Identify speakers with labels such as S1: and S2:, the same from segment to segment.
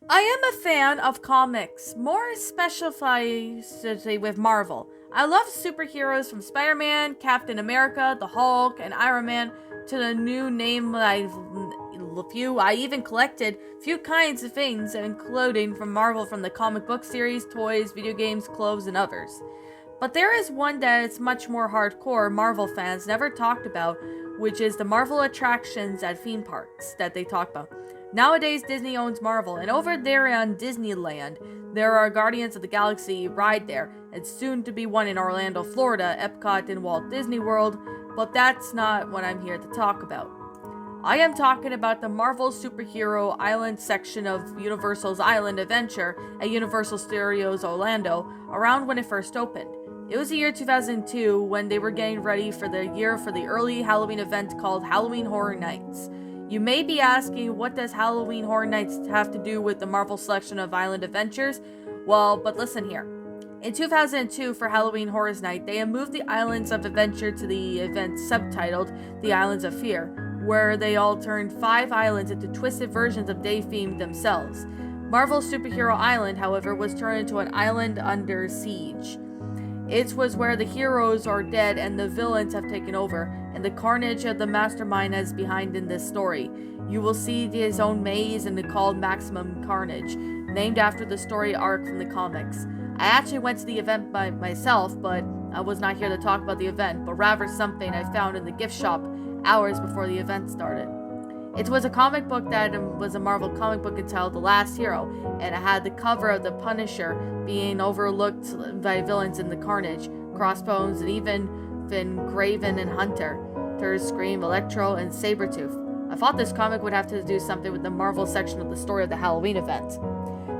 S1: I am a fan of comics, more specifically with Marvel. I love superheroes from Spider Man, Captain America, the Hulk, and Iron Man to the new name I even collected few kinds of things, including from Marvel from the comic book series, toys, video games, clothes, and others. But there is one that is much more hardcore Marvel fans never talked about, which is the Marvel attractions at theme parks that they talk about. Nowadays, Disney owns Marvel, and over there on Disneyland, there are Guardians of the Galaxy ride there, and soon to be one in Orlando, Florida, Epcot, and Walt Disney World, but that's not what I'm here to talk about. I am talking about the Marvel Superhero Island section of Universal's Island Adventure at Universal Studios Orlando around when it first opened. It was the year 2002 when they were getting ready for the year for the early Halloween event called Halloween Horror Nights. You may be asking, what does Halloween Horror Nights have to do with the Marvel selection of Island Adventures? Well, but listen here. In 2002, for Halloween Horror Night, they moved the Islands of Adventure to the event subtitled The Islands of Fear, where they all turned 5 islands into twisted versions of day themed themselves. Marvel's Superhero Island, however, was turned into an island under siege. It was where the heroes are dead and the villains have taken over, and the carnage of the mastermind is behind in this story. You will see his own maze and called Maximum Carnage, named after the story arc from the comics. I actually went to the event by myself, but I was not here to talk about the event, but rather something I found in the gift shop hours before the event started. It was a comic book that was a Marvel comic book entitled The Last Hero, and it had the cover of the Punisher being overlooked by villains in the Carnage, Crossbones, and even Finn, Graven, and Hunter, Scream, Electro, and Sabretooth. I thought this comic would have to do something with the Marvel section of the story of the Halloween event.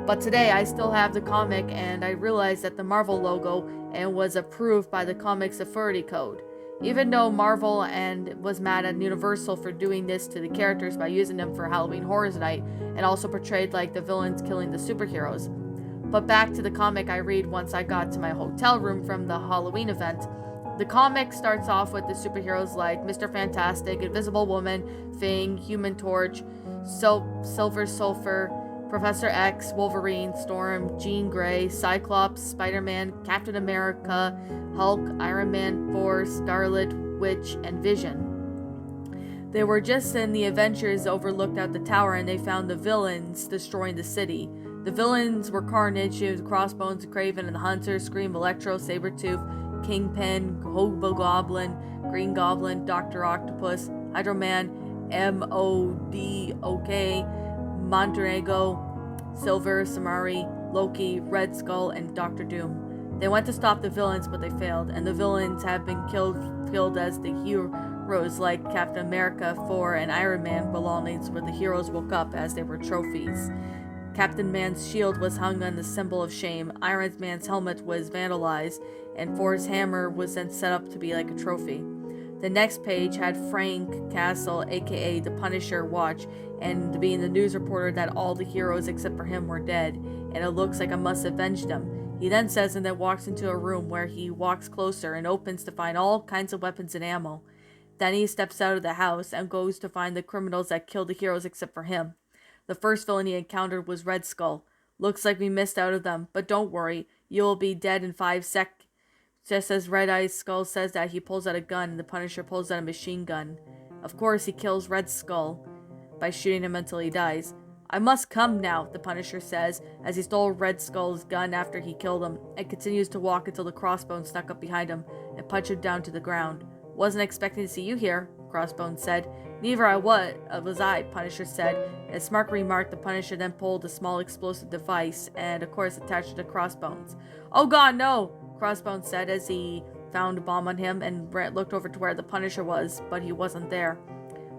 S1: But today I still have the comic, and I realized that the Marvel logo and was approved by the Comics Authority Code. Even though Marvel and was mad at Universal for doing this to the characters by using them for Halloween Horror Night and also portrayed like the villains killing the superheroes. But back to the comic I read once I got to my hotel room from the Halloween event. The comic starts off with the superheroes like Mr. Fantastic, Invisible Woman, Thing, Human Torch, Silver Surfer, Professor X, Wolverine, Storm, Jean Grey, Cyclops, Spider-Man, Captain America, Hulk, Iron Man, Thor, Scarlet Witch, and Vision. They were just in the Avengers overlooked out the tower and they found the villains destroying the city. The villains were Carnage, Crossbones, Craven, and the Hunter, Scream, Electro, Sabretooth, Kingpin, Hobgoblin, Green Goblin, Dr. Octopus, Hydro Man, M.O.D.O.K., Monterego, Silver, Samari, Loki, Red Skull, and Doctor Doom. They went to stop the villains, but they failed, and the villains have been killed as the heroes like Captain America, Thor, and Iron Man belongings where the heroes woke up as they were trophies. Captain Man's shield was hung on the symbol of shame, Iron Man's helmet was vandalized, and Thor's hammer was then set up to be like a trophy. The next page had Frank Castle, aka the Punisher, watch, and being the news reporter that all the heroes except for him were dead, and it looks like I must avenge them. He then says and then walks into a room where he walks closer and opens to find all kinds of weapons and ammo. Then he steps out of the house and goes to find the criminals that killed the heroes except for him. The first villain he encountered was Red Skull. Looks like we missed out of them, but don't worry, you'll be dead in 5 seconds. Just as Red Eyes Skull says that, he pulls out a gun, and the Punisher pulls out a machine gun. Of course, he kills Red Skull by shooting him until he dies. I must come now, the Punisher says, as he stole Red Skull's gun after he killed him, and continues to walk until the Crossbones snuck up behind him and punched him down to the ground. Wasn't expecting to see you here, Crossbones said. Neither was I, Punisher said. As Smart remarked, the Punisher then pulled a small explosive device and, of course, attached it to Crossbones. Oh god, no! Crossbones said as he found a bomb on him and looked over to where the Punisher was, but he wasn't there.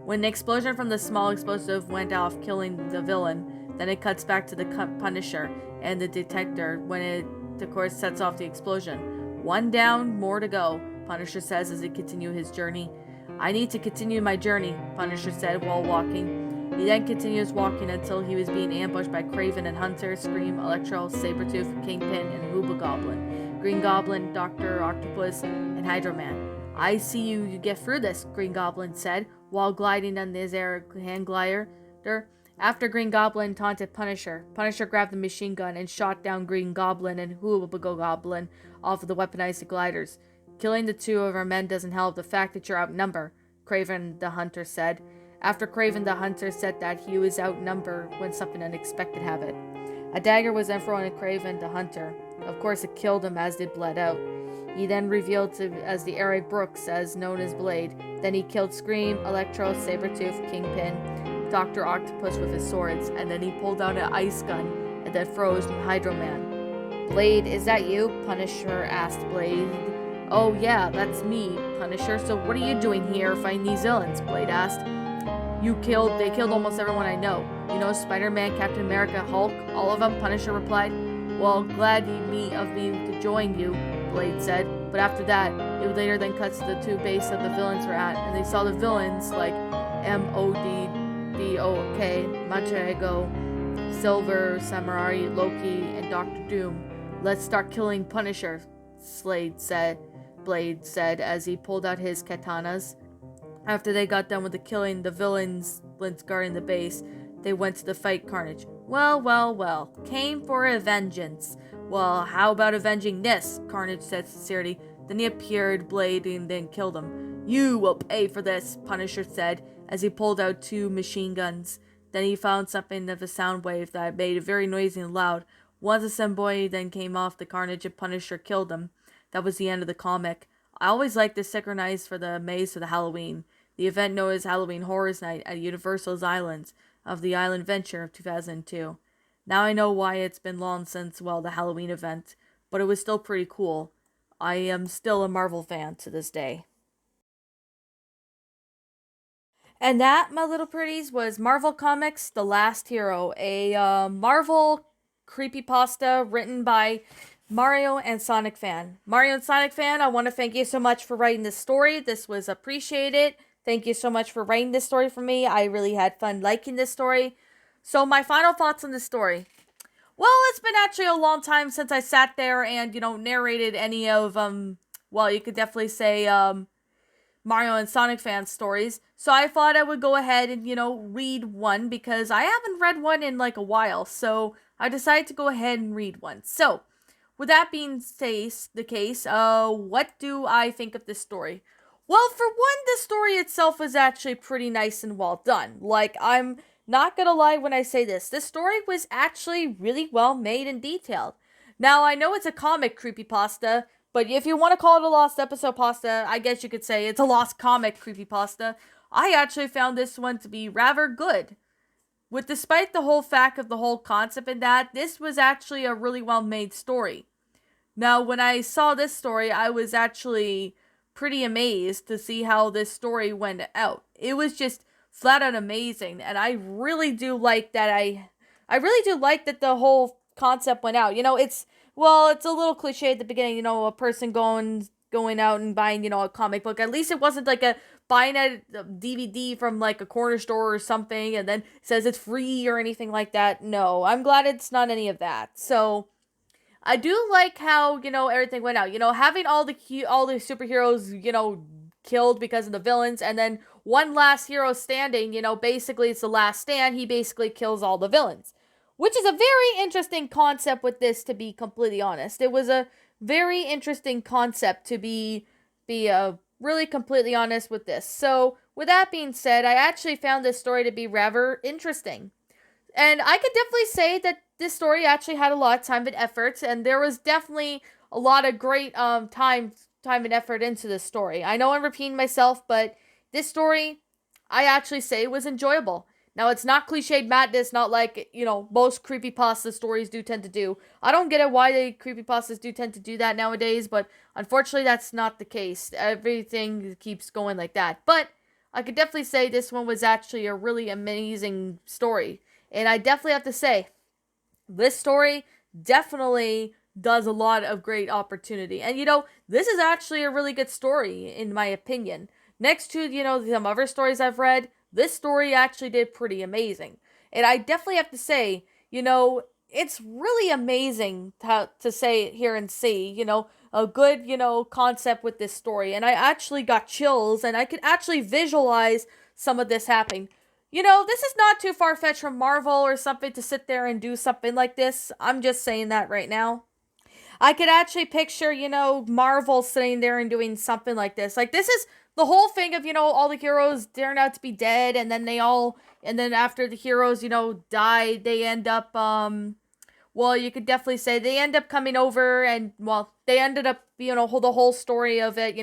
S1: When the explosion from the small explosive went off, killing the villain, then it cuts back to the Punisher and the detector when it, of course, sets off the explosion. One down, more to go, Punisher says as he continues his journey. I need to continue my journey, Punisher said while walking. He then continues walking until he was being ambushed by Craven and Hunter, Scream, Electro, Sabretooth, Kingpin, and Hobgoblin. Green Goblin, Dr. Octopus, and Hydro Man. I see you get through this, Green Goblin said, while gliding on his air hand glider After Green Goblin taunted Punisher, Punisher grabbed the machine gun and shot down Green Goblin and Hoobagoblin off of the weaponized gliders. Killing the two of our men doesn't help the fact that you're outnumbered, Kraven the Hunter said. After Kraven the Hunter said that he was outnumbered when something unexpected happened. A dagger was then thrown at Kraven the Hunter. Of course, it killed him as it bled out. He then revealed as the Eric Brooks, as known as Blade. Then he killed Scream, Electro, Sabretooth, Kingpin, Dr. Octopus with his swords, and then he pulled out an ice gun and then froze Hydro Man. Blade, is that you? Punisher asked Blade. Oh yeah, that's me, Punisher. So what are you doing here fighting these villains? Blade asked. They killed almost everyone I know. You know, Spider-Man, Captain America, Hulk, all of them, Punisher replied. Well, glad of me to join you, Blade said. But after that, it later then cuts to the two base that the villains were at, and they saw the villains like M.O.D.D.O.K., Machego, Silver, Samurai, Loki, and Doctor Doom. Let's start killing Punisher, Blade said as he pulled out his katanas. After they got done with the killing the villains guarding the base, they went to the fight Carnage. Well, came for a vengeance. Well, how about avenging this? Carnage said sincerely. Then he appeared, Blade, and then killed him. You will pay for this, Punisher said, as he pulled out two machine guns. Then he found something of a sound wave that made it very noisy and loud. Once the symbiote then came off the Carnage and Punisher killed him. That was the end of the comic. I always liked this synchronized for the maze for the Halloween. The event known as Halloween Horrors Night at Universal's Islands of the Island Venture of 2002. Now I know why it's been long since, the Halloween event, but it was still pretty cool. I am still a Marvel fan to this day. And that, my little pretties, was Marvel Comics The Last Hero, a Marvel creepypasta written by Mario and Sonic Fan. Mario and Sonic Fan, I want to thank you so much for writing this story. This was appreciated. Thank you so much for writing this story for me. I really had fun liking this story. So my final thoughts on this story. Well, it's been actually a long time since I sat there and, narrated any of, you could definitely say, Mario and Sonic Fan stories. So I thought I would go ahead and, read one because I haven't read one in a while. So I decided to go ahead and read one. So with that being the case, what do I think of this story? Well, for one, the story itself was actually pretty nice and well done. I'm not gonna lie when I say this. This story was actually really well made and detailed. Now, I know it's a comic creepypasta, but if you want to call it a lost episode pasta, I guess you could say it's a lost comic creepypasta. I actually found this one to be rather good. Despite the whole fact of the whole concept in that, this was actually a really well made story. Now, when I saw this story, I was actually pretty amazed to see how this story went out. It was just flat out amazing, and I really do like that. I really do like that the whole concept went out. It's a little cliche at the beginning. A person going out and buying a comic book. At least it wasn't buying a DVD from a corner store or something, and then it says it's free or anything like that. No, I'm glad it's not any of that. So I do like how, everything went out. Having all the superheroes, killed because of the villains, and then one last hero standing, basically it's the last stand. He basically kills all the villains, which is a very interesting concept with this, to be completely honest. It was a very interesting concept to be really completely honest with this. So with that being said, I actually found this story to be rather interesting. And I could definitely say that this story actually had a lot of time and effort, and there was definitely a lot of great time and effort into this story. I know I'm repeating myself, but this story, I actually say, was enjoyable. Now, it's not cliched madness, not like, most creepypasta stories do tend to do. I don't get it why the creepypastas do tend to do that nowadays, but unfortunately that's not the case. Everything keeps going like that. But I could definitely say this one was actually a really amazing story. And I definitely have to say, this story definitely does a lot of great opportunity. And, this is actually a really good story, in my opinion. Next to, some other stories I've read, this story actually did pretty amazing. And I definitely have to say, it's really amazing to say it here and see, a good, concept with this story. And I actually got chills, and I could actually visualize some of this happening. This is not too far-fetched from Marvel or something to sit there and do something like this. I'm just saying that right now. I could actually picture, Marvel sitting there and doing something like this. Like, this is the whole thing of, all the heroes turn out to be dead, and then after the heroes, die, they end up, well, you could definitely say they end up coming over and, well, they ended up, the whole story of it,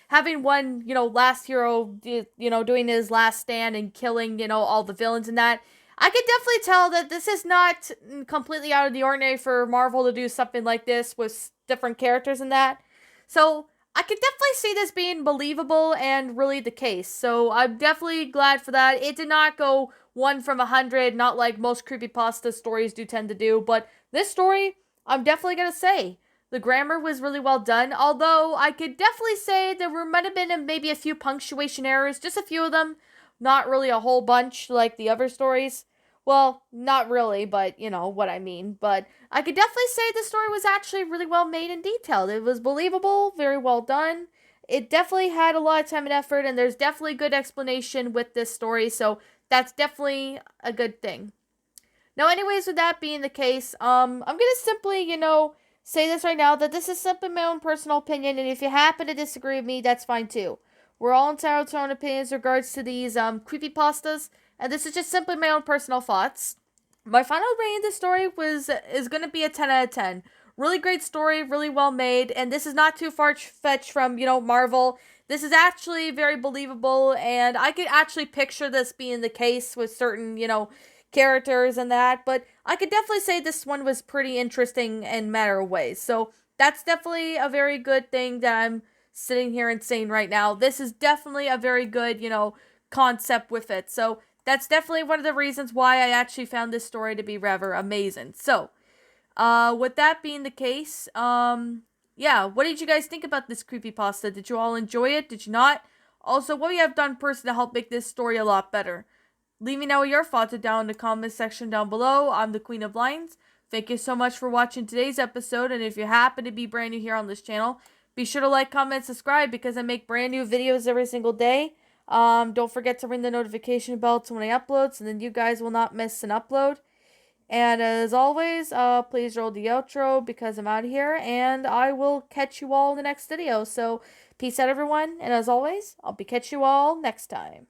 S1: having one, last hero, doing his last stand and killing, all the villains and that. I could definitely tell that this is not completely out of the ordinary for Marvel to do something like this with different characters and that. So I could definitely see this being believable and really the case. So I'm definitely glad for that. It did not go 1 from 100, not like most creepypasta stories do tend to do, but this story, I'm definitely gonna say, the grammar was really well done, although I could definitely say there might have been maybe a few punctuation errors, just a few of them, not really a whole bunch like the other stories. Well, not really, but you know what I mean. But I could definitely say the story was actually really well made and detailed. It was believable, very well done. It definitely had a lot of time and effort, and there's definitely good explanation with this story, so that's definitely a good thing. Now, anyways, with that being the case, I'm gonna simply, say this right now that this is simply my own personal opinion, and if you happen to disagree with me, that's fine too. We're all entitled to our own opinions in regards to these creepypastas, and this is just simply my own personal thoughts. My final rating of this story is gonna be a 10 out of 10. Really great story, really well made, and this is not too far fetched from Marvel. This is actually very believable, and I could actually picture this being the case with certain characters and that, but I could definitely say this one was pretty interesting in matter of ways. So that's definitely a very good thing that I'm sitting here and saying right now. This is definitely a very good, concept with it. So that's definitely one of the reasons why I actually found this story to be rather amazing. So, with that being the case, yeah, what did you guys think about this creepypasta? Did you all enjoy it? Did you not? Also, what you have done personally to help make this story a lot better? Leave me know your thoughts down in the comment section down below. I'm the Queen of Lines. Thank you so much for watching today's episode, and if you happen to be brand new here on this channel, be sure to like, comment, subscribe because I make brand new videos every single day. Don't forget to ring the notification bell to when I upload, so then you guys will not miss an upload. And as always, please roll the outro because I'm out of here, and I will catch you all in the next video. So, peace out, everyone, and as always, I'll be catch you all next time.